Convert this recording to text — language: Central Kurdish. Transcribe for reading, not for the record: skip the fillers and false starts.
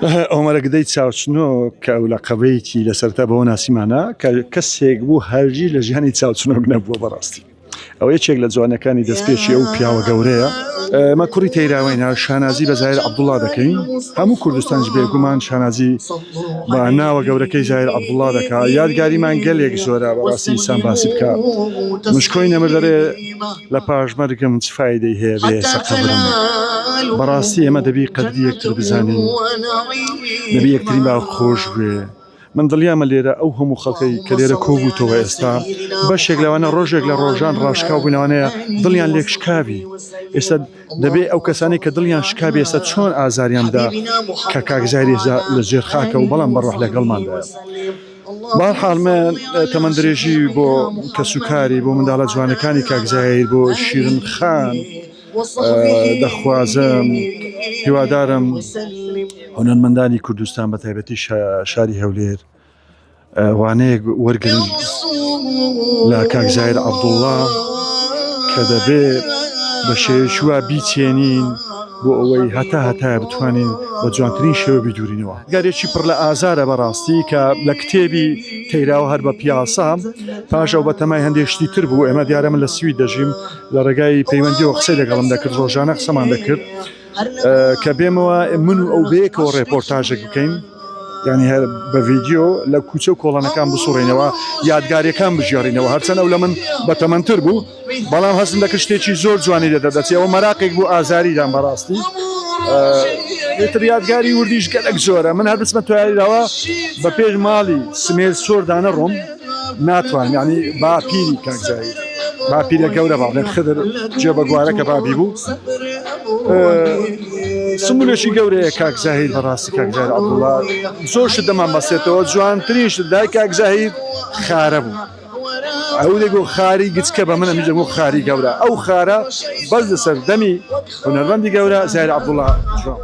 ئەومەرە گدەی چاوچنۆ کە ئەو لە قەبەیەکی لەسەرتا بەەوە ناسیمانە کە کەسێک بوو هەرگی لە ژیانی چاوچنۆک نەبووە بەڕاستی. ئەو یەکێک لە جوانەکانی دەستپێکی ئەو پیاوە گەورەیە. ئەمە کوڕی تەیراوەینە شانازی بە زاهیر عەبدوڵڵا دەکەین. هەموو کوردستانش بێگومان شانازی بە ناوە گەورەکەی زاهیر عەبدوڵڵا دەکات. یادگاریمان گەلێک زۆرە بەڕاستی ئینسان باسی بکات. مشکۆی نەمر دەرێ لە پاژمەرگم چ فایدەی هەیە بێ سەقەبرم. بەڕاستی ئێمە دەبی قەدری یەکتر بزانین، دەبی یەکتری باو خۆش بێ. من دڵیامە لێرە ئەو هەموو خەڵکەی کە لێرە کۆبووتەوە ئێستا بەشێک لەوانە ڕۆژێک لە ڕۆژان ڕاشکاو بوونەوەنەیە دڵیان لێک شکاوی. ئێستا دەبێ ئەو کەسانی کە دڵیان شکاوی ئێستا چۆن ئازاریاندا کە کاکزاری لە ژێر خاکە و بەڵام بەڕۆح لەگەڵماندایە. بەڵحاڵ من تەمەندرێژی بۆ کەسوکاری بۆ منداڵە جوانەکانی کاکزایر بۆ شیرن خان دەخوازم هیوادارم هونەرمەندانی کوردستان بە تایبەتی شاری هەولێر وانەیەک وەرگن لە کاکزایر عەبدوڵڵا کە دەبێ بە شێوە بیچێنین بۆ ئەوەی هەتا بتوانین بە جوانترین شێوە بیدورینەوە. گارێکی پڕ لە ئازارە بەڕاستی کە لە کتێبی تەیراوە هەر بە پیاسا پاشەو بە تەمای هەندێک شتی تر بوو. ئێمە دیارە من لە سوی دەژیم لە ڕێگای پەیوەندیەوە قسەی لەگەڵم دەکرد، ڕۆژانە قسەمان دەکرد کە بێمەوە من و ئەو بەیەکەوە ڕێپۆرتاژێک بکەین، یعنی هەر بە ڤیدیۆ لە کوچە و کۆڵانەکان بسوڕێنەوە یادگاریەکان بژێڕینەوە. هەرچەند ئەو لە من بەتەمەنتر بوو بەڵام هەستم دەکرد شتێکی زۆر جوانی دەدەچێت. ئەوە مەراقێک بوو ئازاریدان بەڕاستی. ئێتر یادگاری وردیش گەلێک زۆرە. من هەر بچمە توایراوە بە پێش ماڵی سمێر سۆردانە ڕۆم ناتوانم، یعنی باپیری کاکزایر باپیرە گەورە باڵێن خدر جێ بە گوارەکە بابی بوو. سمولێکی گەورەیە کاکزایر بەڕاستی کاکزایر عەبدوڵڵا زۆر شت دەمان بەسێتەوە. جوانترین شت دای کاکزایر خارە بوو. ئەو دەگۆ خاری گچکە بە منە میژەگۆ خاری گەورە. ئەو خارە بەس لەسەر دەمی هونەرمەندی گەورە زاهیر عەبدوڵڵا جوان.